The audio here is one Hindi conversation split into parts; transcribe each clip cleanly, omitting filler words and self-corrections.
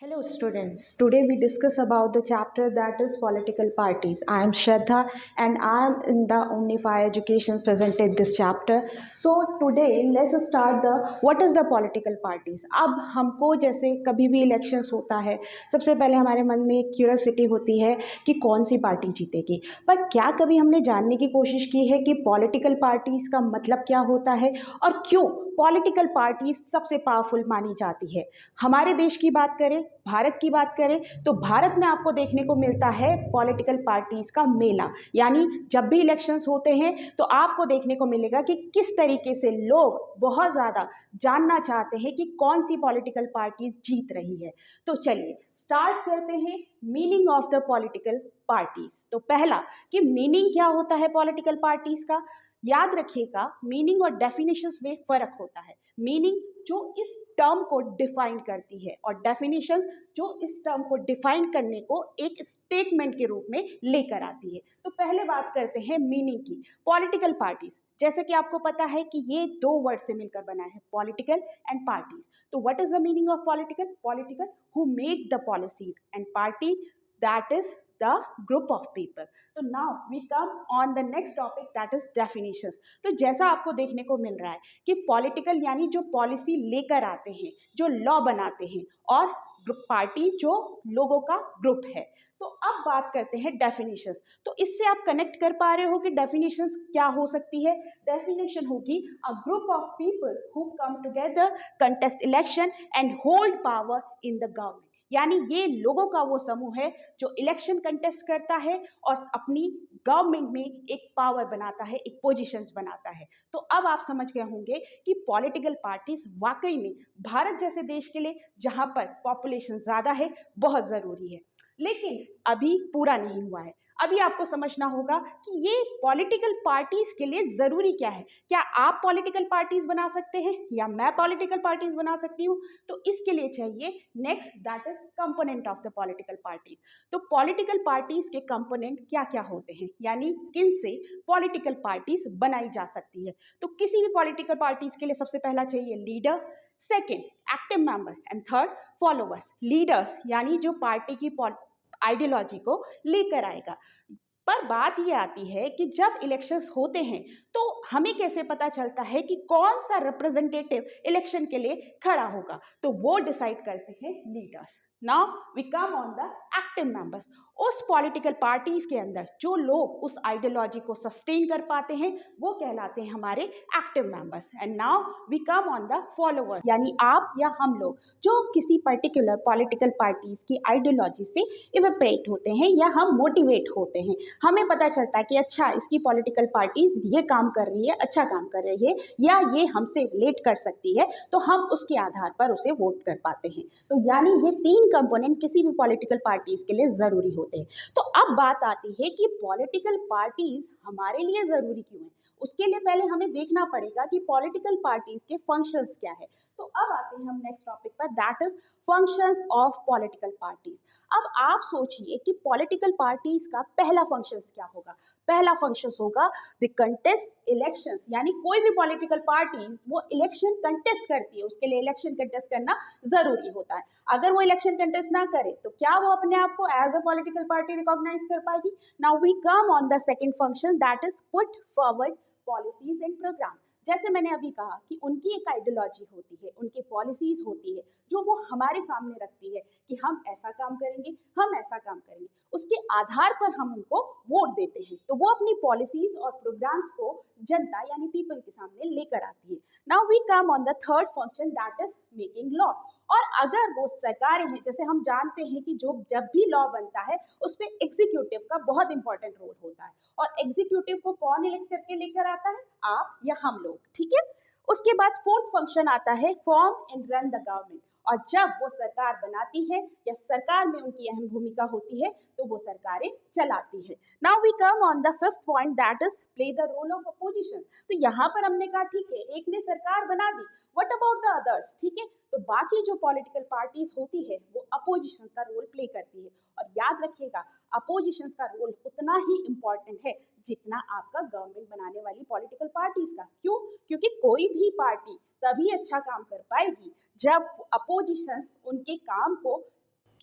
Hello students, today we discuss about the chapter that is political parties. I am Shraddha and I am in the Omnify Education presented this chapter. So today let's start the what is the political parties. अब हमको जैसे कभी भी इलेक्शंस होता है सबसे पहले हमारे मन में एक क्यूरियोसिटी होती है कि कौन सी पार्टी जीतेगी, पर क्या कभी हमने जानने की कोशिश की है कि पॉलिटिकल पार्टीज का मतलब क्या होता है और क्यों पॉलिटिकल पार्टीज सबसे पावरफुल मानी जाती है। हमारे देश की बात करें, भारत की बात करें तो भारत में आपको देखने को मिलता है पॉलिटिकल पार्टीज का मेला। यानी जब भी इलेक्शंस होते हैं तो आपको देखने को मिलेगा कि किस तरीके से लोग बहुत ज़्यादा जानना चाहते हैं कि कौन सी पॉलिटिकल पार्टी जीत रही है। तो चलिए स्टार्ट करते हैं meaning of the political parties. तो पहला कि मीनिंग क्या होता है पॉलिटिकल पार्टीज का। याद रखिएगा मीनिंग और डेफिनेशंस में फर्क होता है। मीनिंग जो इस टर्म को डिफाइन करती है और डेफिनेशन जो इस टर्म को डिफाइन करने को एक स्टेटमेंट के रूप में लेकर आती है। तो पहले बात करते हैं मीनिंग की। पॉलिटिकल पार्टीज, जैसे कि आपको पता है कि ये दो वर्ड से मिलकर बना है, पॉलिटिकल एंड पार्टीज। तो what is the meaning of political? Political who make the policies and party that is the group of people. तो now we come on the next topic that is definitions. तो जैसा आपको देखने को मिल रहा है कि पॉलिटिकल यानी जो पॉलिसी लेकर आते हैं, जो लॉ बनाते हैं, और पार्टी जो लोगों का ग्रुप है। तो अब बात करते हैं डेफिनेशंस। तो इससे आप कनेक्ट कर पा रहे हो कि डेफिनेशंस क्या हो सकती है। डेफिनेशन होगी a group of people who come together, contest election and hold power in the government. यानी ये लोगों का वो समूह है जो इलेक्शन कंटेस्ट करता है और अपनी गवर्नमेंट में एक पावर बनाता है, एक पोजीशंस बनाता है। तो अब आप समझ गए होंगे कि पॉलिटिकल पार्टीज वाकई में भारत जैसे देश के लिए, जहां पर पॉपुलेशन ज़्यादा है, बहुत ज़रूरी है। लेकिन अभी पूरा नहीं हुआ है। अभी आपको समझना होगा कि ये पॉलिटिकल पार्टीज के लिए ज़रूरी क्या है। क्या आप पॉलिटिकल पार्टीज बना सकते हैं या मैं पॉलिटिकल पार्टीज बना सकती हूँ? तो इसके लिए चाहिए next that is component of the political parties. तो पॉलिटिकल पार्टीज के कंपोनेंट क्या क्या होते हैं, यानी किन से पॉलिटिकल पार्टीज बनाई जा सकती है। तो किसी भी पॉलिटिकल पार्टीज के लिए सबसे पहला चाहिए leader, second active member and third followers. Leaders यानी जो पार्टी की आइडियोलॉजी को लेकर आएगा। पर बात ये आती है कि जब इलेक्शंस होते हैं तो हमें कैसे पता चलता है कि कौन सा रिप्रेजेंटेटिव इलेक्शन के लिए खड़ा होगा? तो वो डिसाइड करते हैं leaders. Now we come on the active members. उस पॉलिटिकल पार्टीज के अंदर जो लोग उस आइडियोलॉजी को सस्टेन कर पाते हैं वो कहलाते हैं हमारे active members. And now we come on the followers, यानी आप या हम लोग जो किसी पर्टिकुलर पॉलिटिकल पार्टीज की आइडियोलॉजी से इवेपरेट होते हैं या हम मोटिवेट होते हैं। हमें पता चलता है कि अच्छा इसकी पॉलिटिकल पार्टीज ये काम कर रही है, अच्छा काम कर रही है, या ये हमसे रिलेट कर सकती है, तो हम उसके आधार पर उसे वोट कर पाते हैं। तो यानी ये तीन कंपोनेंट किसी भी पॉलिटिकल पार्टीज के लिए ज़रूरी होते हैं। तो अब बात आती है कि पॉलिटिकल पार्टीज हमारे लिए ज़रूरी क्यों है। उसके लिए पहले हमें देखना पड़ेगा कि पॉलिटिकल पार्टीज के फंक्शंस क्या है। तो अब आते हैं हम नेक्स्ट टॉपिक पर, that is functions of political parties. अब आप सोचिए कि पॉलिटिकल पार्टीज का पहला फंक्शंस क्या होगा। पहला फंक्शंस होगा द कंटेस्ट इलेक्शंस, यानी कोई भी पॉलिटिकल पार्टीज वो इलेक्शन कंटेस्ट करती है, उसके लिए इलेक्शन कंटेस्ट करना जरूरी होता है। अगर वो इलेक्शन कंटेस्ट ना करे तो क्या वो अपने आप को as a political party recognise कर पाएगी? Now we come on the second function that is put forward policies and program. जैसे मैंने अभी कहा कि उनकी एक आइडियोलॉजी होती है, उनकी पॉलिसीज होती है जो वो हमारे सामने रखती है कि हम ऐसा काम करेंगे, हम ऐसा काम करेंगे, उसके आधार पर हम उनको वोट देते हैं। तो वो अपनी पॉलिसीज और प्रोग्राम्स को जनता यानी पीपल के सामने लेकर आती है। Now we come on the third function that is making law. और अगर वो सरकारें हैं, जैसे हम जानते हैं कि जो जब भी लॉ बनता है उस पर एग्जीक्यूटिव का बहुत इंपॉर्टेंट रोल होता है, और एग्जीक्यूटिव को कौन इलेक्ट करके लेकर आता है? आप या हम लोग, ठीक है। उसके बाद फोर्थ फंक्शन आता है form and run the government. और जब वो सरकार बनाती है या सरकार में उनकी अहम भूमिका होती है तो वो सरकारें चलाती है। Now we come on the fifth point that is play the role of opposition. तो यहाँ पर हमने कहा ठीक है एक ने सरकार बना दी, व्हाट अबाउट द अदर्स, ठीक है। तो बाकी जो पॉलिटिकल पार्टीज होती है वो अपोजिशन का रोल प्ले करती है। और याद रखिएगा अपोजिशन का रोल उतना ही इंपॉर्टेंट है जितना आपका गवर्नमेंट बनाने वाली पॉलिटिकल पार्टीज का। क्यों? क्योंकि कोई भी पार्टी तभी अच्छा काम कर पाएगी जब अपोजिशन उनके काम को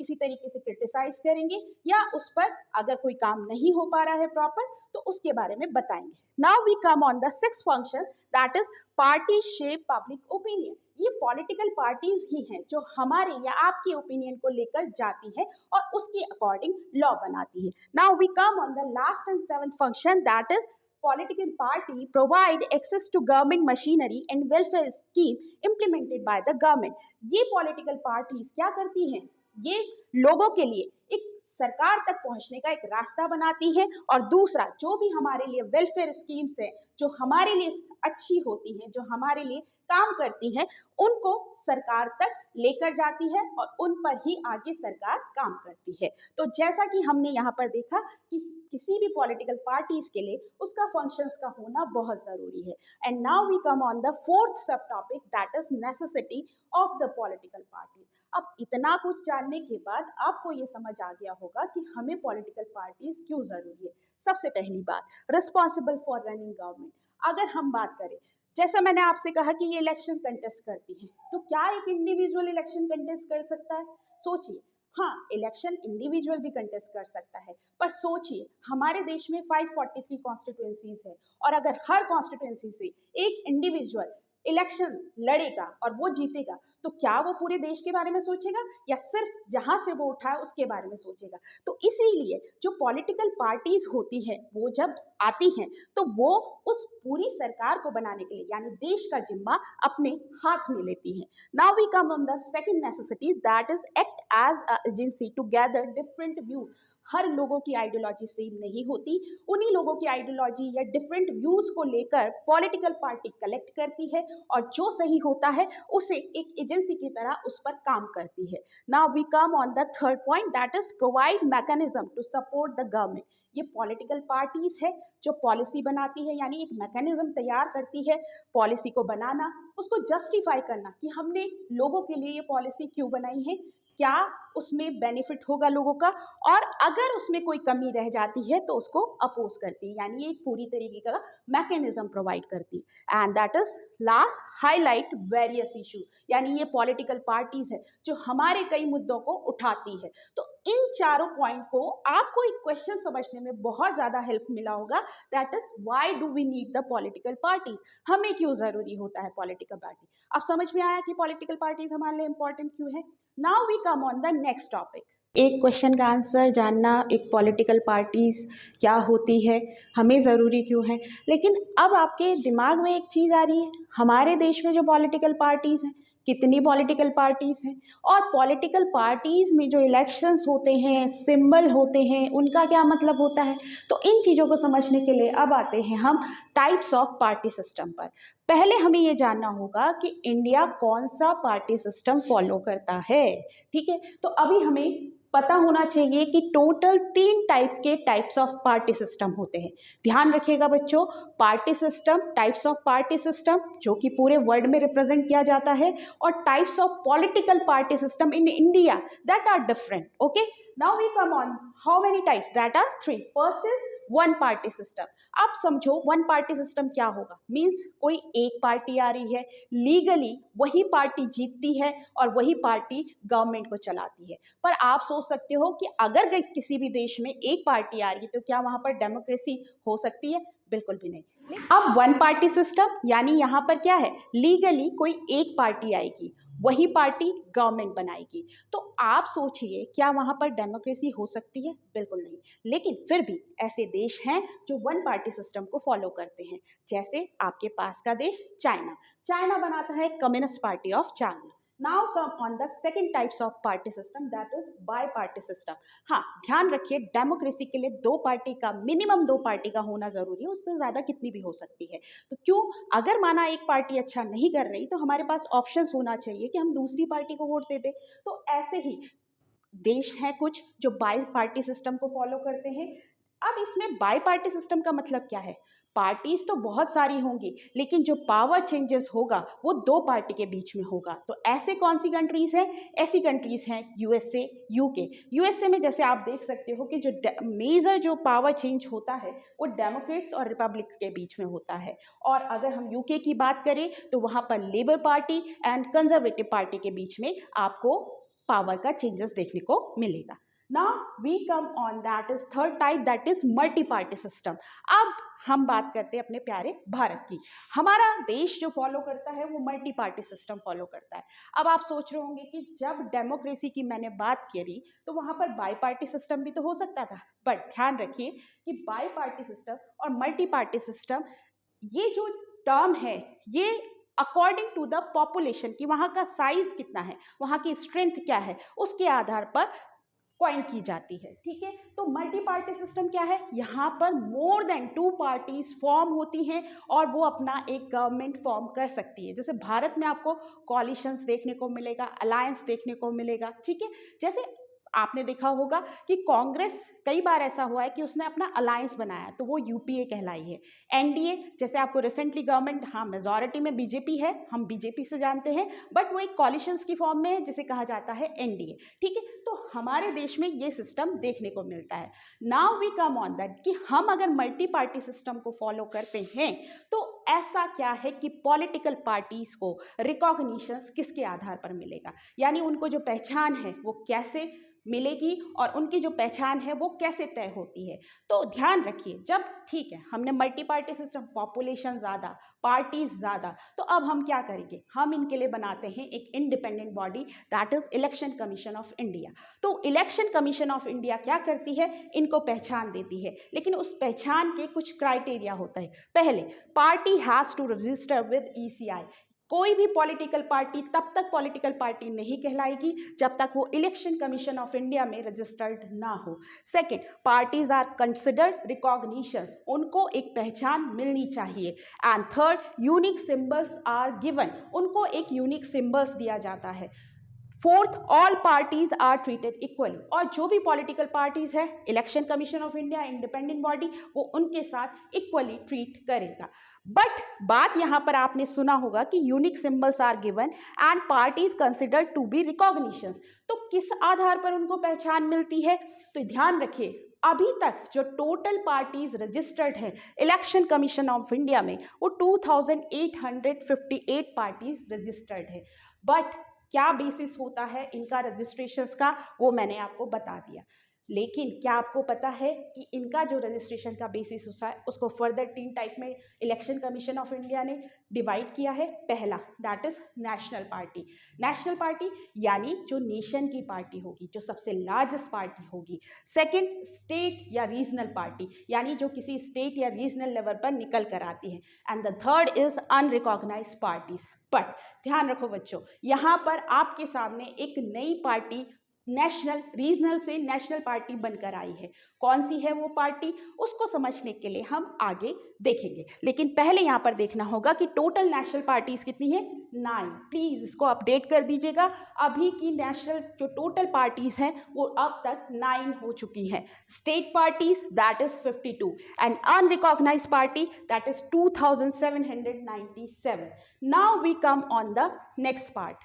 किसी तरीके से क्रिटिसाइज करेंगे या उस पर अगर कोई काम नहीं हो पा रहा है प्रॉपर तो उसके बारे में बताएंगे। Now we come on the sixth function, that is party shape public opinion. ये पॉलिटिकल पार्टीज ही हैं जो हमारे या आपके ओपिनियन को लेकर जाती है और उसके अकॉर्डिंग लॉ बनाती है। Now we come on the last and seventh function, that is political party provide access to government machinery and welfare scheme implemented by the government। ये political parties क्या करती हैं, ये लोगों के लिए एक सरकार तक पहुंचने का एक रास्ता बनाती है और दूसरा जो भी हमारे लिए वेलफेयर स्कीम्स है जो हमारे लिए अच्छी होती हैं, जो हमारे लिए काम करती हैं, उनको सरकार तक लेकर जाती है और उन पर ही आगे सरकार काम करती है। तो जैसा कि हमने यहाँ पर देखा कि किसी भी पॉलिटिकल पार्टीज के लिए उसका फंक्शंस का होना बहुत जरूरी है। And now we come on the fourth sub topic, that is necessity of the political parties. अब इतना कुछ जानने के बाद आपको ये समझ आ गया होगा कि हमें पॉलिटिकल पार्टीज क्यों जरूरी है। सबसे पहली बात, रिस्पॉन्सिबल फॉर रनिंग गवर्नमेंट। अगर हम बात करें, जैसा मैंने आपसे कहा कि ये इलेक्शन कंटेस्ट करती है, तो क्या एक इंडिविजुअल इलेक्शन कंटेस्ट कर सकता है? सोचिए, हाँ, इलेक्शन इंडिविजुअल भी कंटेस्ट कर सकता है, पर सोचिए हमारे देश में 543 कॉन्स्टिट्यूएंसीज है और अगर हर कॉन्स्टिट्यूएंसी से एक इंडिविजुअल इलेक्शन लड़ेगा और वो जीतेगा, तो क्या वो पूरे देश के बारे में सोचेगा या सिर्फ जहां से वो उठा है उसके बारे में सोचेगा? तो इसीलिए जो पॉलिटिकल पार्टीज होती है वो जब आती हैं तो वो उस पूरी सरकार को बनाने के लिए यानी देश का जिम्मा अपने हाथ में लेती हैं। Now we come on the second necessity, that is act as a agency to gather different view. हर लोगों की आइडियोलॉजी सेम नहीं होती, उन्हीं लोगों की आइडियोलॉजी या डिफरेंट व्यूज को लेकर पॉलिटिकल पार्टी कलेक्ट करती है और जो सही होता है उसे एक एजेंसी की तरह उस पर काम करती है। Now we come on the third point, that is provide mechanism to support the government. ये पॉलिटिकल पार्टीज है जो पॉलिसी बनाती है, यानी एक मैकेनिज्म तैयार करती है पॉलिसी को बनाना, उसको जस्टिफाई करना कि हमने लोगों के लिए ये पॉलिसी क्यों बनाई है, क्या उसमें बेनिफिट होगा लोगों का, और अगर उसमें कोई कमी रह जाती है तो उसको अपोज करती है, यानी ये पूरी तरीके का मैकेनिज्म प्रोवाइड करती है। And that is last, highlight various issue, यानी ये पॉलिटिकल पार्टीज है जो हमारे कई मुद्दों को उठाती है। तो इन चारों पॉइंट को आपको एक क्वेश्चन समझने में बहुत ज्यादा हेल्प मिला होगा, that is why do we need the political parties. हमें क्यों जरूरी होता है पॉलिटिकल पार्टी? अब समझ में आया कि पॉलिटिकल पार्टीज हमारे लिए इंपॉर्टेंट क्यों है। Now we come on the next topic. एक क्वेश्चन का आंसर जानना, एक पॉलिटिकल पार्टीज क्या होती है, हमें ज़रूरी क्यों है। लेकिन अब आपके दिमाग में एक चीज़ आ रही है, हमारे देश में जो पॉलिटिकल पार्टीज़ हैं, कितनी पॉलिटिकल पार्टीज़ हैं, और पॉलिटिकल पार्टीज़ में जो इलेक्शंस होते हैं, सिंबल होते हैं, उनका क्या मतलब होता है। तो इन चीज़ों को समझने के लिए अब आते हैं हम टाइप्स ऑफ पार्टी सिस्टम पर। पहले हमें ये जानना होगा कि इंडिया कौन सा पार्टी सिस्टम फॉलो करता है। ठीक है, तो अभी हमें पता होना चाहिए कि टोटल 3 टाइप के टाइप्स ऑफ पार्टी सिस्टम होते हैं। ध्यान रखिएगा बच्चों, party system, types of party system जो कि पूरे वर्ल्ड में रिप्रेजेंट किया जाता है, और types of political party system in India that are different. Okay, now we come on how many types, that are 3। First is one party system. आप समझो वन पार्टी सिस्टम क्या होगा, मीन्स कोई एक पार्टी आ रही है, लीगली वही पार्टी जीतती है और वही पार्टी गवर्नमेंट को चलाती है। पर आप सोच सकते हो कि अगर किसी भी देश में एक पार्टी आ रही है तो क्या वहां पर डेमोक्रेसी हो सकती है? बिल्कुल भी नहीं। अब वन पार्टी सिस्टम यानी यहाँ पर क्या है, लीगली कोई एक पार्टी आएगी, वही पार्टी गवर्नमेंट बनाएगी। तो आप सोचिए क्या वहां पर डेमोक्रेसी हो सकती है? बिल्कुल नहीं। लेकिन फिर भी ऐसे देश हैं जो वन पार्टी सिस्टम को फॉलो करते हैं, जैसे आपके पास का देश चाइना। चाइना बनाता है communist party of China. Now come on the second types of party system, that is bi party system. हाँ, ध्यान रखिए डेमोक्रेसी के लिए दो पार्टी का, मिनिमम दो पार्टी का होना जरूरी है, उससे ज्यादा कितनी भी हो सकती है। तो क्यों, अगर माना एक पार्टी अच्छा नहीं कर रही तो हमारे पास ऑप्शंस होना चाहिए कि हम दूसरी पार्टी को वोट दे दें। तो ऐसे ही देश हैं कुछ जो बाई पार्टी सिस्टम को फॉलो करते हैं। अब इसमें बाई पार्टी सिस्टम का मतलब क्या है, पार्टीज तो बहुत सारी होंगी लेकिन जो पावर चेंजेस होगा वो दो पार्टी के बीच में होगा। तो ऐसे कौन सी कंट्रीज हैं? ऐसी कंट्रीज हैं यूएसए, यूके। यूएसए में जैसे आप देख सकते हो कि जो मेजर जो पावर चेंज होता है वो डेमोक्रेट्स और रिपब्लिक्स के बीच में होता है। और अगर हम यूके की बात करें तो वहाँ पर labour party and conservative party के बीच में आपको पावर का चेंजेस देखने को मिलेगा। Now we come on that is third type, that is multi party system. अब हम बात करते हैं अपने प्यारे भारत की। हमारा देश जो फॉलो करता है वो मल्टी पार्टी सिस्टम फॉलो करता है। अब आप सोच रहे होंगे कि जब डेमोक्रेसी की मैंने बात करी तो वहां पर बाई पार्टी सिस्टम भी तो हो सकता था, बट ध्यान रखिए कि बाई पार्टी सिस्टम और मल्टी पार्टी सिस्टम, ये जो टर्म है ये अकॉर्डिंग टू द पॉपुलेशन कि वहाँ का साइज कितना है, वहाँ की स्ट्रेंथ क्या है, उसके आधार पर क्वाइन की जाती है। ठीक है, तो मल्टी पार्टी सिस्टम क्या है, यहाँ पर मोर देन 2 पार्टीज फॉर्म होती हैं और वो अपना एक गवर्नमेंट फॉर्म कर सकती है। जैसे भारत में आपको कॉलिशंस देखने को मिलेगा, अलायंस देखने को मिलेगा। ठीक है, जैसे आपने देखा होगा कि कांग्रेस कई बार ऐसा हुआ है कि उसने अपना अलायंस बनाया तो वो यूपीए कहलाई है। एनडीए, जैसे आपको रिसेंटली गवर्नमेंट, हाँ मेजॉरिटी में बीजेपी है, हम बीजेपी से जानते हैं, बट वो एक कॉलिशंस की फॉर्म में है जिसे कहा जाता है एनडीए। ठीक है, तो हमारे देश में ये सिस्टम देखने को मिलता है। Now we come on that कि हम अगर मल्टी पार्टी सिस्टम को फॉलो करते हैं तो ऐसा क्या है कि पॉलिटिकल पार्टीज को रिकॉग्निशन किसके आधार पर मिलेगा, यानी उनको जो पहचान है वो कैसे मिलेगी और उनकी जो पहचान है वो कैसे तय होती है। तो ध्यान रखिए, जब ठीक है हमने मल्टी पार्टी सिस्टम, पॉपुलेशन ज़्यादा, पार्टीज ज़्यादा, तो अब हम क्या करेंगे, हम इनके लिए बनाते हैं एक independent body, that is election commission of India. तो इलेक्शन कमीशन ऑफ इंडिया क्या करती है, इनको पहचान देती है, लेकिन उस पहचान के कुछ क्राइटेरिया होता है। पहले, party has to register with ECI. कोई भी पॉलिटिकल पार्टी तब तक पॉलिटिकल पार्टी नहीं कहलाएगी जब तक वो इलेक्शन कमीशन ऑफ इंडिया में रजिस्टर्ड ना हो। Second, parties are considered recognitions, उनको एक पहचान मिलनी चाहिए। And third, unique symbols are given, उनको एक यूनिक सिंबल्स दिया जाता है। Fourth, all parties are treated equally, और जो भी पॉलिटिकल पार्टीज है election commission of India independent body वो उनके साथ इक्वली ट्रीट करेगा। बट बात यहां पर आपने सुना होगा कि unique symbols are given and parties considered to be recognitions, तो किस आधार पर उनको पहचान मिलती है, तो ध्यान रखिए अभी तक जो टोटल पार्टीज रजिस्टर्ड है इलेक्शन कमीशन ऑफ इंडिया में वो 2858 पार्टीज रजिस्टर्ड है। बट क्या बेसिस होता है इनका रजिस्ट्रेशंस का, वो मैंने आपको बता दिया। लेकिन क्या आपको पता है कि इनका जो रजिस्ट्रेशन का बेसिस होता है उसको फर्दर 3 टाइप में इलेक्शन कमीशन ऑफ इंडिया ने डिवाइड किया है। पहला, that is national party. National party यानी जो नेशन की पार्टी होगी, जो सबसे लार्जेस्ट पार्टी होगी। सेकंड, स्टेट या रीजनल पार्टी, यानी जो किसी स्टेट या रीजनल लेवल पर निकल कर आती है। And the third is unrecognised parties. But ध्यान रखो बच्चों, यहाँ पर आपके सामने एक नई पार्टी नेशनल, रीजनल से नेशनल पार्टी बनकर आई है। कौन सी है वो पार्टी, उसको समझने के लिए हम आगे देखेंगे, लेकिन पहले यहाँ पर देखना होगा कि टोटल नेशनल पार्टीज कितनी है, 9। प्लीज इसको अपडेट कर दीजिएगा, अभी की नेशनल जो टोटल पार्टीज हैं वो अब तक 9 हो चुकी हैं। State parties that is 52 and unrecognised party that is 2797। Now we come on the next part.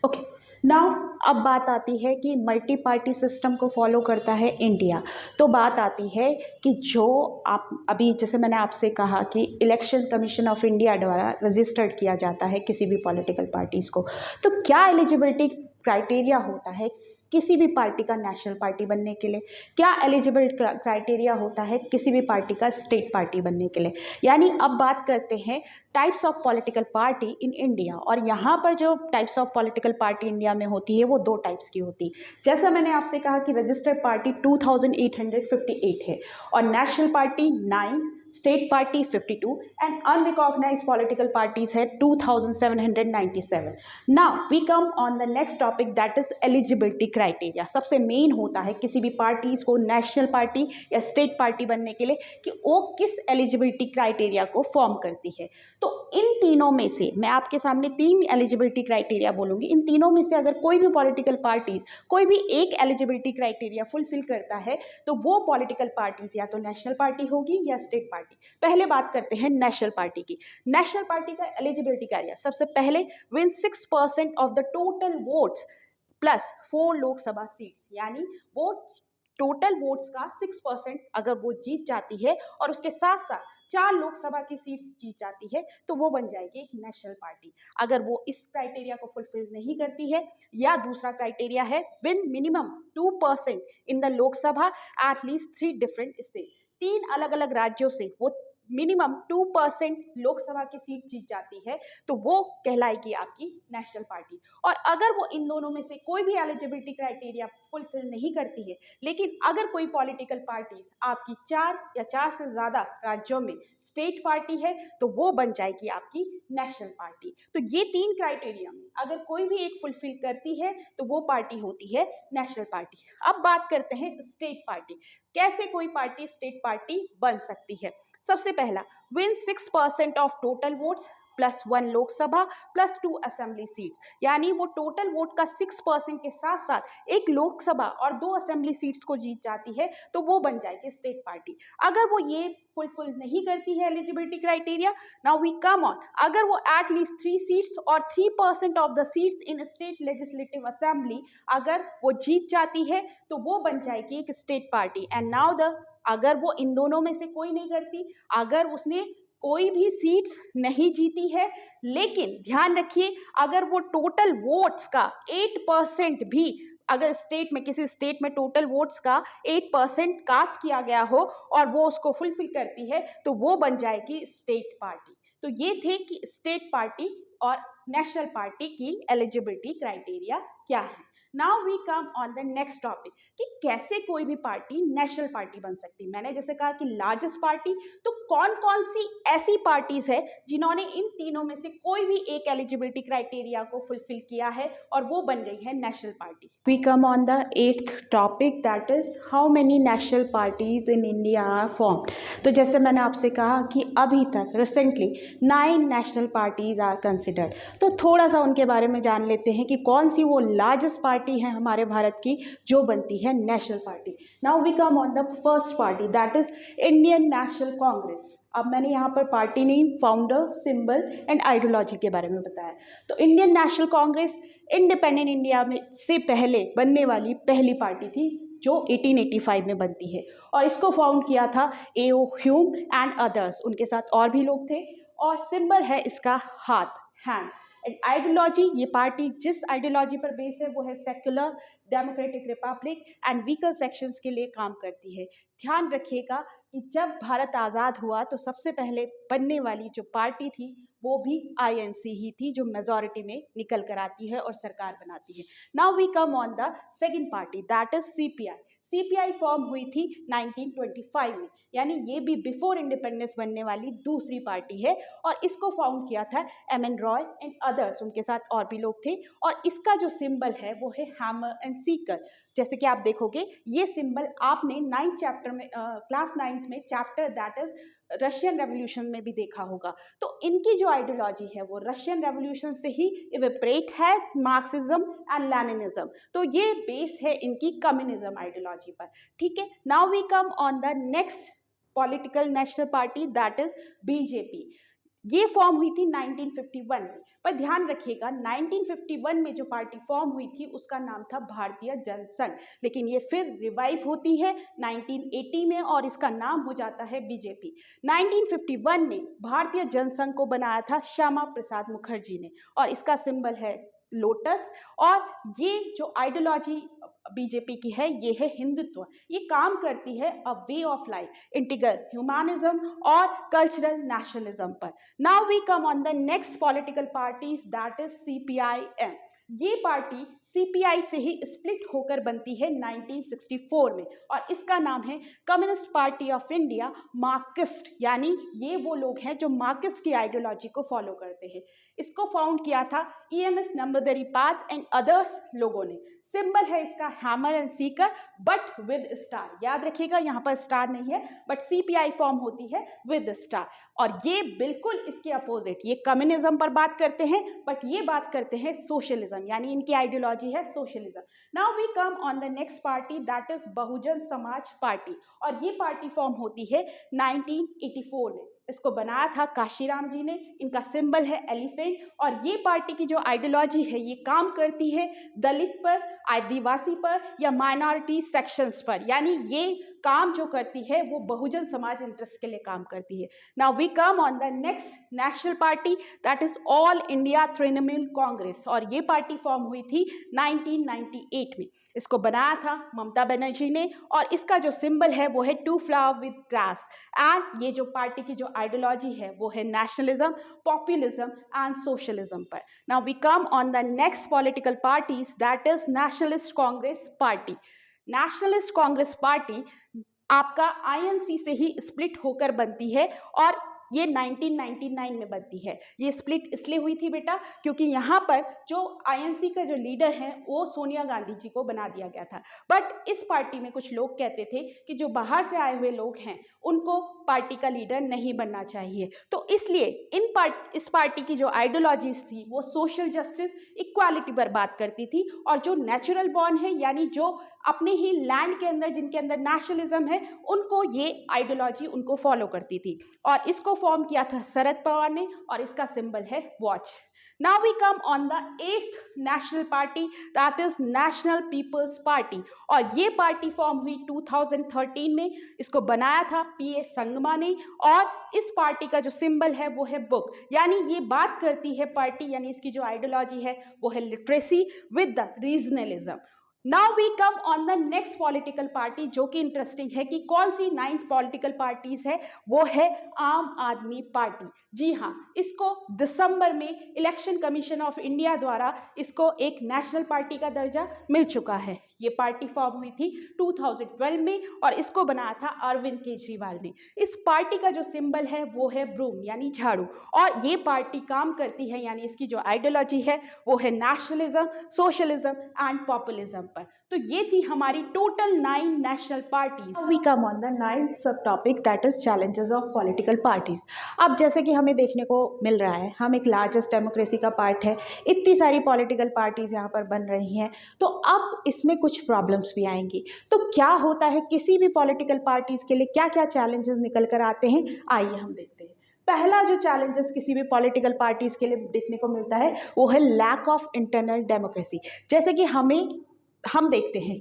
Okay, now अब बात आती है कि मल्टी पार्टी सिस्टम को फॉलो करता है इंडिया। तो बात आती है कि जो आप अभी, जैसे मैंने आपसे कहा कि इलेक्शन कमीशन ऑफ इंडिया द्वारा रजिस्टर्ड किया जाता है किसी भी पॉलिटिकल पार्टीज़ को, तो क्या एलिजिबिलिटी क्राइटेरिया होता है किसी भी पार्टी का नेशनल पार्टी बनने के लिए, क्या एलिजिबल क्राइटेरिया होता है किसी भी पार्टी का स्टेट पार्टी बनने के लिए। यानी अब बात करते हैं types of political party in India, और यहाँ पर जो types of political party India में होती है वो 2 टाइप्स की होती है। जैसा मैंने आपसे कहा कि रजिस्टर्ड पार्टी 2858 है और national party 9, state party 52 and unrecognised political parties है 2797। Now we come on the next topic, that is eligibility criteria. सबसे मेन होता है किसी भी पार्टीज को नेशनल पार्टी या स्टेट पार्टी बनने के लिए कि वो किस एलिजिबिलिटी क्राइटेरिया को फॉर्म करती है। तो इन तीनों में से मैं आपके सामने 3 एलिजिबिलिटी क्राइटेरिया बोलूंगी, इन तीनों में से अगर कोई भी पॉलिटिकल पार्टीज कोई भी एक एलिजिबिलिटी क्राइटेरिया फुलफिल करता है तो वो पॉलिटिकल पार्टीज या तो नेशनल पार्टी होगी या स्टेट पार्टी। पहले बात करते हैं नेशनल पार्टी की। नेशनल पार्टी का एलिजिबिलिटी क्राइटेरिया, सबसे पहले win 6% of the total votes plus 4 Lok Sabha seats, यानी वो टोटल वोट्स का 6% अगर वो जीत जाती है और उसके साथ साथ 4 लोकसभा की सीट्स जीत जाती है तो वो बन जाएगी एक नेशनल पार्टी। अगर वो इस क्राइटेरिया को फुलफिल नहीं करती है, या दूसरा क्राइटेरिया है win minimum 2% in the Lok Sabha eight least 3 different state, 3 अलग अलग राज्यों से वो मिनिमम 2% लोकसभा की सीट जीत जाती है तो वो कहलाएगी आपकी नेशनल पार्टी। और अगर वो इन दोनों में से कोई भी एलिजिबिलिटी क्राइटेरिया फुलफिल नहीं करती है, लेकिन अगर कोई पॉलिटिकल पार्टीज आपकी 4 या 4 से ज़्यादा राज्यों में स्टेट पार्टी है तो वो बन जाएगी आपकी नेशनल पार्टी। तो ये 3 क्राइटेरिया में अगर कोई भी एक फुलफिल करती है तो वो पार्टी होती है नेशनल पार्टी। अब बात करते हैं स्टेट पार्टी, कैसे कोई पार्टी स्टेट पार्टी बन सकती है। सबसे पहला, win 6% of total votes +1 Lok Sabha +2 assembly seats, यानी वो टोटल वोट का 6% के साथ साथ एक लोकसभा और 2 असेंबली सीट्स को जीत जाती है तो वो बन जाएगी स्टेट पार्टी। अगर वो ये फुलफिल नहीं करती है eligibility criteria, now we come on, अगर वो एट लीस्ट 3 सीट्स और 3% of the seats in state legislative assembly अगर वो जीत जाती है तो वो बन जाएगी एक state party. And now the, अगर वो इन दोनों में से कोई नहीं करती, अगर उसने कोई भी सीट्स नहीं जीती है, लेकिन ध्यान रखिए अगर वो टोटल वोट्स का 8% भी, अगर स्टेट में किसी स्टेट में टोटल वोट्स का 8% कास्ट किया गया हो और वो उसको फुलफिल करती है तो वो बन जाएगी स्टेट पार्टी। तो ये थे कि स्टेट पार्टी और नेशनल पार्टी की एलिजिबिलिटी क्राइटेरिया क्या है। Now we come on the next topic कि कैसे कोई भी पार्टी नेशनल पार्टी बन सकती है। मैंने जैसे कहा कि लार्जेस्ट पार्टी, तो कौन कौन सी ऐसी पार्टीज है जिन्होंने इन तीनों में से कोई भी एक एलिजिबिलिटी क्राइटेरिया को फुलफिल किया है और वो बन गई है national party. We come on the 8th topic, that is how many national parties in India are formed. तो जैसे मैंने आपसे कहा कि अभी तक recently 9 national parties are considered, तो थोड़ा सा उनके बारे में जान लेते हैं कि कौन सी वो लार्जेस्ट पार्टी है हमारे भारत की जो बनती है national party. Now we come on the first party, that is Indian National Congress. अब मैंने यहाँ पर party name, founder, symbol and ideology के बारे में बताया। तो Indian National Congress independent India में से पहले बनने वाली पहली पार्टी थी जो 1885 में बनती है, और इसको फाउंड किया था A.O. ह्यूम एंड अदर्स, उनके साथ और भी लोग थे। और सिंबल है इसका हाथ, हैंड। एंड आइडियोलॉजी, ये पार्टी जिस आइडियोलॉजी पर बेस है वो है secular democratic Republic and weaker sections के लिए काम करती है। ध्यान रखिएगा कि जब भारत आज़ाद हुआ तो सबसे पहले बनने वाली जो पार्टी थी वो भी INC ही थी, जो मेजॉरिटी में निकल कर आती है और सरकार बनाती है। Now we come on the second party, that is CPI। CPI form हुई थी 1925 में, यानी ये भी बिफोर इंडिपेंडेंस बनने वाली दूसरी पार्टी है, और इसको फाउंड किया था MN रॉय एंड अदर्स, उनके साथ और भी लोग थे। और इसका जो सिंबल है वो है हैमर एंड सीकर। जैसे कि आप देखोगे ये सिंबल आपने 9th चैप्टर में, क्लास 9th में chapter that is Russian revolution में भी देखा होगा। तो इनकी जो आइडियोलॉजी है वो रशियन रेवोल्यूशन से ही इवेपरेट है, मार्क्सिज्म एंड लेनिनिज्म। तो ये बेस है इनकी कम्युनिज्म आइडियोलॉजी पर। ठीक है, now we come on the next political national party, that is BJP। ये फॉर्म हुई थी 1951 में, पर ध्यान रखिएगा 1951 में जो पार्टी फॉर्म हुई थी उसका नाम था भारतीय जनसंघ, लेकिन ये फिर रिवाइव होती है 1980 में और इसका नाम हो जाता है BJP। 1951 में भारतीय जनसंघ को बनाया था श्यामा प्रसाद मुखर्जी ने, और इसका सिंबल है लोटस। और ये जो आइडियोलॉजी BJP की है ये है हिंदुत्व। ये काम करती है a way of life, integral humanism और कल्चरल नेशनलिज्म पर। Now we come on the next political parties, that is CPIM। ये पार्टी CPI से ही स्प्लिट होकर बनती है 1964 में, और इसका नाम है communist party of India Marxist, यानी ये वो लोग हैं जो मार्क्सिस्ट की आइडियोलॉजी को फॉलो करते हैं। इसको फाउंड किया था EMS नंबूदरीपाद एंड अदर्स लोगों ने। सिंबल है इसका hammer and Sikar but with star. याद रखिएगा यहाँ पर स्टार नहीं है, बट CPI फॉर्म होती है विद स्टार। और ये बिल्कुल इसके अपोजिट, ये कम्युनिज्म पर बात करते हैं बट ये बात करते हैं सोशलिज्म, यानी इनकी आइडियोलॉजी है socialism. Now we come on the next party, that is Bahujan Samaj party, और ये पार्टी फॉर्म होती है 1984 में। इसको बनाया था काशीराम जी ने। इनका सिंबल है एलिफेंट और ये पार्टी की जो आइडियोलॉजी है ये काम करती है दलित पर, आदिवासी पर या माइनॉरिटी सेक्शंस पर, यानी ये काम जो करती है वो बहुजन समाज इंटरेस्ट के लिए काम करती है। Now we come on the next national party that is all India Trinamool Congress और ये पार्टी फॉर्म हुई थी 1998 में। इसको बनाया था ममता बनर्जी ने और इसका जो सिंबल है वो है two flower with grass and ये जो पार्टी की जो आइडियोलॉजी है वो है नेशनलिज्म, पॉपुलिज्म एंड सोशलिज्म पर। Now we come on the next political parties that is Nationalist Congress Party. Nationalist Congress Party आपका आईएनसी से ही स्प्लिट होकर बनती है और ये 1999 में बनती है। ये स्प्लिट इसलिए हुई थी बेटा क्योंकि यहाँ पर जो आईएनसी का जो लीडर है वो सोनिया गांधी जी को बना दिया गया था। बट इस पार्टी में कुछ लोग कहते थे कि जो बाहर से आए हुए लोग हैं उनको पार्टी का लीडर नहीं बनना चाहिए, तो इसलिए इस पार्टी की जो आइडियोलॉजीज थी वो सोशल जस्टिस, इक्वालिटी पर बात करती थी और जो नेचुरल बॉर्न है यानी जो अपने ही लैंड के अंदर जिनके अंदर नेशनलिज्म है उनको ये आइडियोलॉजी उनको फॉलो करती थी और इसको फॉर्म किया था शरद पवार ने और इसका सिंबल है watch. Now we come on the 8th national party that is National People's Party और ये पार्टी फॉर्म हुई 2013 में। इसको बनाया था पीए संगमा ने और इस पार्टी का जो सिंबल है वो है बुक, यानी ये बात करती है पार्टी, यानी इसकी जो आइडियोलॉजी है वो है literacy with the regionalism. Now we come on the next political party जो कि इंटरेस्टिंग है कि कौन सी 9th पॉलिटिकल पार्टीज है, वो है आम आदमी पार्टी। जी हाँ, इसको दिसंबर में इलेक्शन कमीशन ऑफ इंडिया द्वारा इसको एक नेशनल पार्टी का दर्जा मिल चुका है। ये पार्टी फॉर्म हुई थी 2012 में और इसको बनाया था अरविंद केजरीवाल ने। इस पार्टी का जो सिंबल है वो है ब्रूम यानी झाड़ू और ये पार्टी काम करती है, यानी इसकी जो आइडियोलॉजी है वो है नेशनलिज्म, सोशलिज्म एंड पॉपुलिज्म पर। तो ये थी हमारी total 9 national parties. We come on the ninth subtopic that is challenges of political parties। अब जैसे कि हमें देखने को मिल रहा है हम एक लार्जेस्ट डेमोक्रेसी का पार्ट है, इतनी सारी पॉलिटिकल पार्टीज यहाँ पर बन रही हैं, तो अब इसमें कुछ प्रॉब्लम्स भी आएंगी। तो क्या होता है किसी भी पॉलिटिकल पार्टीज के लिए, क्या क्या चैलेंजेस निकल कर आते हैं, आइए हम देखते हैं। पहला जो चैलेंजेस किसी भी पॉलिटिकल पार्टीज के लिए देखने को मिलता है वो है लैक ऑफ इंटरनल डेमोक्रेसी। जैसे कि हम देखते हैं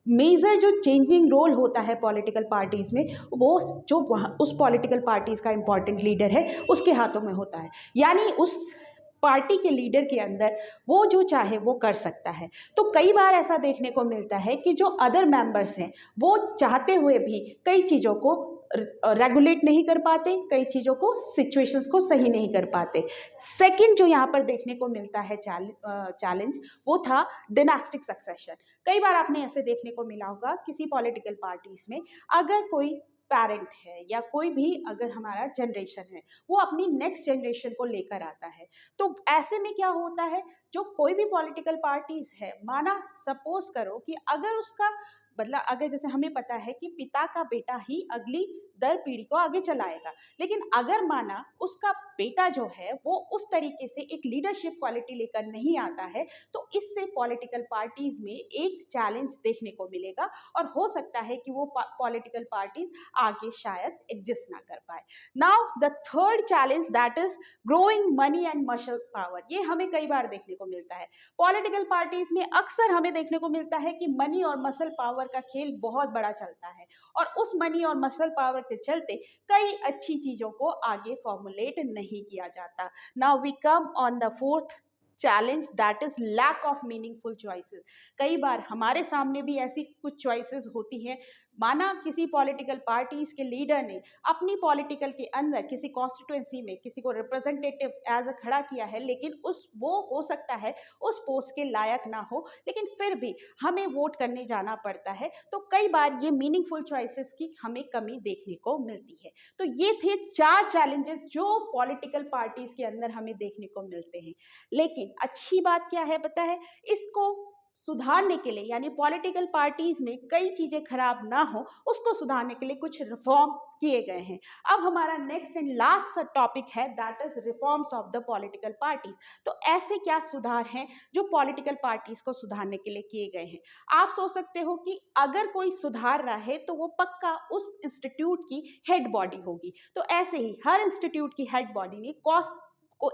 मेजर जो चेंजिंग रोल होता है पॉलिटिकल पार्टीज़ में वो जो उस पॉलिटिकल पार्टीज़ का इम्पॉर्टेंट लीडर है उसके हाथों में होता है, यानी उस पार्टी के लीडर के अंदर वो जो चाहे वो कर सकता है। तो कई बार ऐसा देखने को मिलता है कि जो अदर मेंबर्स हैं वो चाहते हुए भी कई चीज़ों को रेगुलेट नहीं कर पाते, कई चीज़ों को सिचुएशंस को सही नहीं कर पाते। सेकंड जो यहाँ पर देखने को मिलता है चैलेंज वो था डिनास्टिक सक्सेशन। कई बार आपने ऐसे देखने को मिला होगा किसी पॉलिटिकल पार्टीज में अगर कोई पेरेंट है या कोई भी अगर हमारा जनरेशन है वो अपनी नेक्स्ट जनरेशन को लेकर आता है, तो ऐसे में क्या होता है जो कोई भी पॉलिटिकल पार्टीज है, माना सपोज करो कि अगर उसका मतलब अगर जैसे हमें पता है कि पिता का बेटा ही अगली दर पीढ़ी को आगे चलाएगा, लेकिन अगर माना उसका बेटा जो है वो उस तरीके से एक लीडरशिप क्वालिटी लेकर नहीं आता है तो इससे पॉलिटिकल पार्टीज में एक चैलेंज देखने को मिलेगा और हो सकता है कि वो पॉलिटिकल पार्टीज आगे शायद एग्जिस्ट ना कर पाए। Now the third challenge that is growing money and muscle power. ये हमें कई बार देखने को मिलता है पॉलिटिकल पार्टीज में, अक्सर हमें देखने को मिलता है कि मनी और मसल पावर का खेल बहुत बड़ा चलता है और उस मनी और मसल पावर के चलते कई अच्छी चीजों को आगे फॉर्मुलेट नहीं किया जाता। Now we come on the fourth challenge that is lack of meaningful choices. कई बार हमारे सामने भी ऐसी कुछ चॉइसेस होती हैं, माना किसी पॉलिटिकल पार्टीज के लीडर ने अपनी पॉलिटिकल के अंदर किसी कॉन्स्टिट्यूएंसी में किसी को रिप्रेजेंटेटिव एज अ खड़ा किया है, लेकिन वो हो सकता है उस पोस्ट के लायक ना हो, लेकिन फिर भी हमें वोट करने जाना पड़ता है। तो कई बार ये मीनिंगफुल चॉइसेस की हमें कमी देखने को मिलती है। तो ये थे 4 चैलेंजेस जो पॉलिटिकल पार्टीज के अंदर हमें देखने को मिलते हैं। लेकिन अच्छी बात क्या है पता है, इसको सुधारने के लिए, यानी पॉलिटिकल पार्टीज में कई चीजें खराब ना हो, उसको सुधारने के लिए कुछ रिफॉर्म किए गए हैं। अब हमारा नेक्स्ट एंड लास्ट टॉपिक है that is reforms of the political parties. तो ऐसे क्या सुधार हैं जो पॉलिटिकल पार्टीज को सुधारने के लिए किए गए हैं। आप सोच सकते हो कि अगर कोई सुधार रहा है तो वो पक्का उस इंस्टीट्यूट की हेड बॉडी होगी। तो ऐसे ही हर इंस्टीट्यूट की हेड बॉडी ने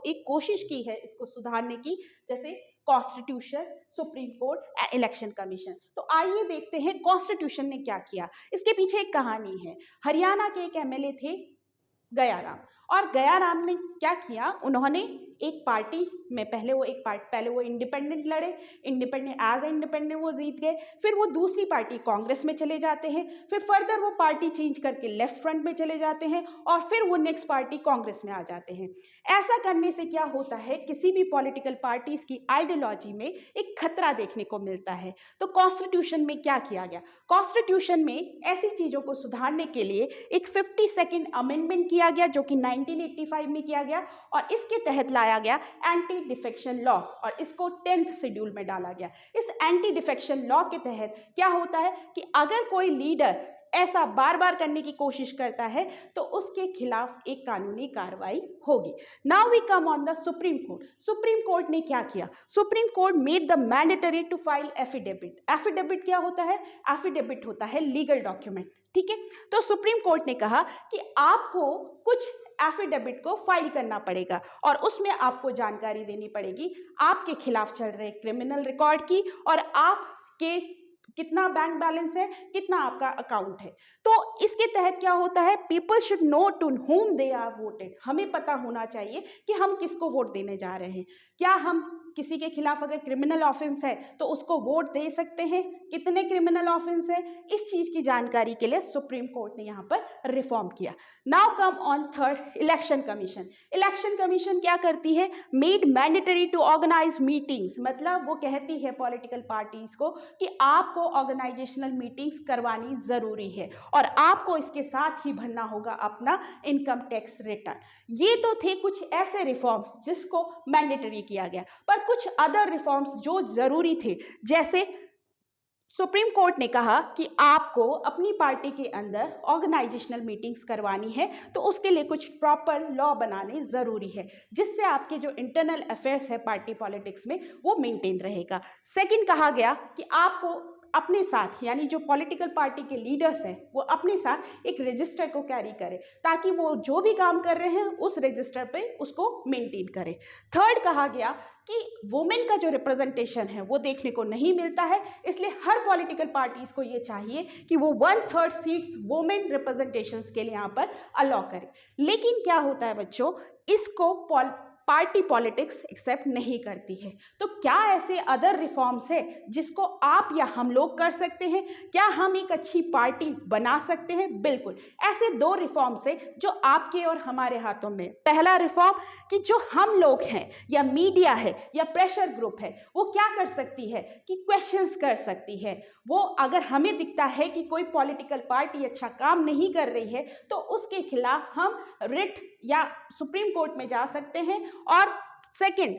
एक कोशिश की है इसको सुधारने की, जैसे constitution, supreme court, election commission. तो आइए देखते हैं कॉन्स्टिट्यूशन ने क्या किया। इसके पीछे एक कहानी है। हरियाणा के एक एमएलए थे गयाराम, और गयाराम ने क्या किया, उन्होंने एक पार्टी में पहले वो इंडिपेंडेंट लड़े, इंडिपेंडेंट वो जीत गए, फिर वो दूसरी पार्टी कांग्रेस में चले जाते हैं, फिर फर्दर वो पार्टी चेंज करके लेफ्ट फ्रंट में चले जाते हैं, और फिर वो नेक्स्ट पार्टी कांग्रेस में आ जाते हैं। ऐसा करने से क्या होता है, किसी भी पॉलिटिकल पार्टीज की आइडियोलॉजी में एक खतरा देखने को मिलता है। तो कॉन्स्टिट्यूशन में क्या किया गया, कॉन्स्टिट्यूशन में ऐसी चीजों को सुधारने के लिए एक 52nd अमेंडमेंट किया गया जो कि 1985 में किया गया, और इसके तहत लाया गया एंटी डिफेक्शन लॉ, और इसको 10th शेड्यूल में डाला गया। इस एंटी डिफेक्शन लॉ के तहत क्या होता है कि अगर कोई लीडर ऐसा बार बार करने की कोशिश करता है तो उसके खिलाफ एक कानूनी कार्रवाई होगी। Now we come on the Supreme Court. Supreme Court ने क्या किया, Supreme Court made the mandatory to file affidavit. Affidavit क्या होता है, एफिडेविट होता है लीगल डॉक्यूमेंट, ठीक है। तो सुप्रीम कोर्ट ने कहा कि आपको कुछ एफिडेविट को फाइल करना पड़ेगा, और उसमें आपको जानकारी देनी पड़ेगी आपके खिलाफ चल रहे क्रिमिनल रिकॉर्ड की, और आपके कितना बैंक बैलेंस है, कितना आपका अकाउंट है। तो इसके तहत क्या होता है, people should know to whom they are voted. हमें पता होना चाहिए कि हम किसको वोट देने जा रहे हैं। क्या हम किसी के खिलाफ अगर क्रिमिनल ऑफेंस है तो उसको वोट दे सकते हैं, कितने क्रिमिनल ऑफेंस है, इस चीज की जानकारी के लिए सुप्रीम कोर्ट ने यहाँ पर रिफॉर्म किया। Now come on third, election commission. Election commission क्या करती है, made mandatory to organise meetings, मतलब वो कहती है पॉलिटिकल पार्टीज को कि आपको ऑर्गेनाइजेशनल मीटिंग्स करवानी जरूरी है, और आपको इसके साथ ही भरना होगा अपना इनकम टैक्स रिटर्न। ये तो थे कुछ ऐसे रिफॉर्म्स जिसको मैंडेटरी किया गया, पर कुछ अदर रिफॉर्म्स जो जरूरी थे, जैसे सुप्रीम कोर्ट ने कहा कि आपको अपनी पार्टी के अंदर ऑर्गेनाइजेशनल मीटिंग्स करवानी है, तो उसके लिए कुछ प्रॉपर लॉ बनाने जरूरी है, जिससे आपके जो इंटरनल अफेयर्स है पार्टी पॉलिटिक्स में वो मेंटेन रहेगा। सेकंड कहा गया कि आपको अपने साथ, यानी जो पॉलिटिकल पार्टी के लीडर्स हैं वो अपने साथ एक रजिस्टर को कैरी करें, ताकि वो जो भी काम कर रहे हैं उस रजिस्टर पे उसको मेंटेन करें। थर्ड कहा गया कि वुमेन का जो रिप्रेजेंटेशन है वो देखने को नहीं मिलता है, इसलिए हर पॉलिटिकल पार्टीज को ये चाहिए कि वो 1/3 सीट्स वुमेन रिप्रेजेंटेशंस के लिए यहाँ पर अलाउ करें। लेकिन क्या होता है बच्चों, इसको पार्टी पॉलिटिक्स एक्सेप्ट नहीं करती है। तो क्या ऐसे अदर रिफॉर्म्स है जिसको आप या हम लोग कर सकते हैं, क्या हम एक अच्छी पार्टी बना सकते हैं? बिल्कुल, ऐसे 2 रिफॉर्म्स है जो आपके और हमारे हाथों में। पहला रिफॉर्म कि जो हम लोग हैं या मीडिया है या प्रेशर ग्रुप है वो क्या कर सकती है कि क्वेश्चंस कर सकती है। वो अगर हमें दिखता है कि कोई पॉलिटिकल पार्टी अच्छा काम नहीं कर रही है तो उसके खिलाफ हम रिट या सुप्रीम कोर्ट में जा सकते हैं। और सेकंड,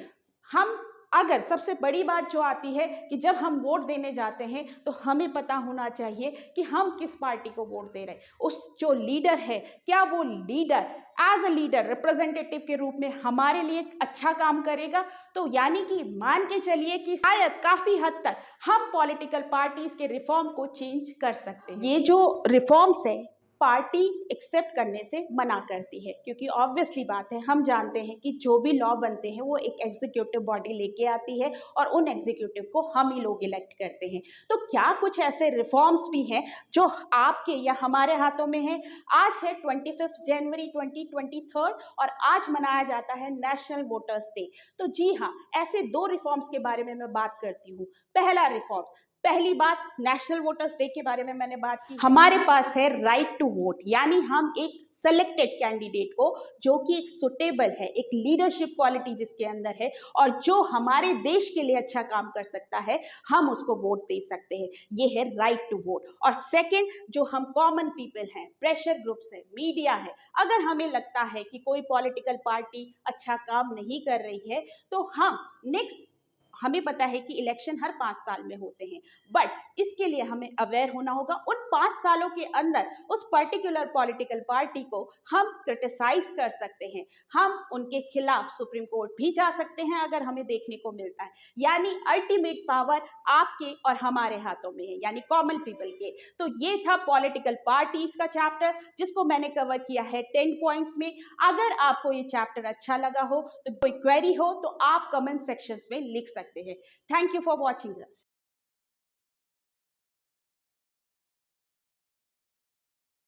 हम अगर सबसे बड़ी बात जो आती है कि जब हम वोट देने जाते हैं तो हमें पता होना चाहिए कि हम किस पार्टी को वोट दे रहे हैं। उस जो लीडर है, क्या वो leader as a leader representative के रूप में हमारे लिए अच्छा काम करेगा। तो यानी कि मान के चलिए कि शायद काफी हद तक हम पॉलिटिकल पार्टीज के रिफॉर्म को चेंज कर सकते हैं। ये जो रिफॉर्म्स है पार्टी एक्सेप्ट करने से मना करती है, क्योंकि ऑब्वियसली बात है, हम जानते हैं कि जो भी लॉ बनते हैं वो एक एग्जीक्यूटिव बॉडी लेके आती है, और उन एग्जीक्यूटिव को हम ही लोग इलेक्ट करते हैं। तो क्या कुछ ऐसे रिफॉर्म्स भी हैं जो आपके या हमारे हाथों में हैं? आज है 25 जनवरी 2023 और आज मनाया जाता है नेशनल वोटर्स डे। तो जी हाँ, ऐसे 2 रिफॉर्म्स के बारे में मैं बात करती हूँ। पहला रिफॉर्म, पहली बात, नेशनल वोटर्स डे के बारे में मैंने बात की। हमारे पास है राइट टू वोट, यानी हम एक सेलेक्टेड कैंडिडेट को जो कि एक सुटेबल है, एक लीडरशिप क्वालिटी जिसके अंदर है और जो हमारे देश के लिए अच्छा काम कर सकता है, हम उसको वोट दे सकते हैं। ये है राइट टू वोट। और सेकंड, जो हम कॉमन पीपल हैं, प्रेशर ग्रुप्स है, मीडिया है, अगर हमें लगता है कि कोई पॉलिटिकल पार्टी अच्छा काम नहीं कर रही है तो हम नेक्स्ट हमें पता है कि इलेक्शन हर 5 साल में होते हैं, बट इसके लिए हमें अवेयर होना होगा। उन 5 सालों के अंदर उस पर्टिकुलर पॉलिटिकल पार्टी को हम क्रिटिसाइज कर सकते हैं, हम उनके खिलाफ सुप्रीम कोर्ट भी जा सकते हैं अगर हमें देखने को मिलता है। यानी अल्टीमेट पावर आपके और हमारे हाथों में है, यानी कॉमन पीपल के। तो ये था पॉलिटिकल पार्टीज का चैप्टर, जिसको मैंने कवर किया है 10 पॉइंट्स में। अगर आपको ये चैप्टर अच्छा लगा हो, तो कोई क्वेरी हो तो आप कमेंट सेक्शंस में लिख सकते हैं। Thank you for watching us.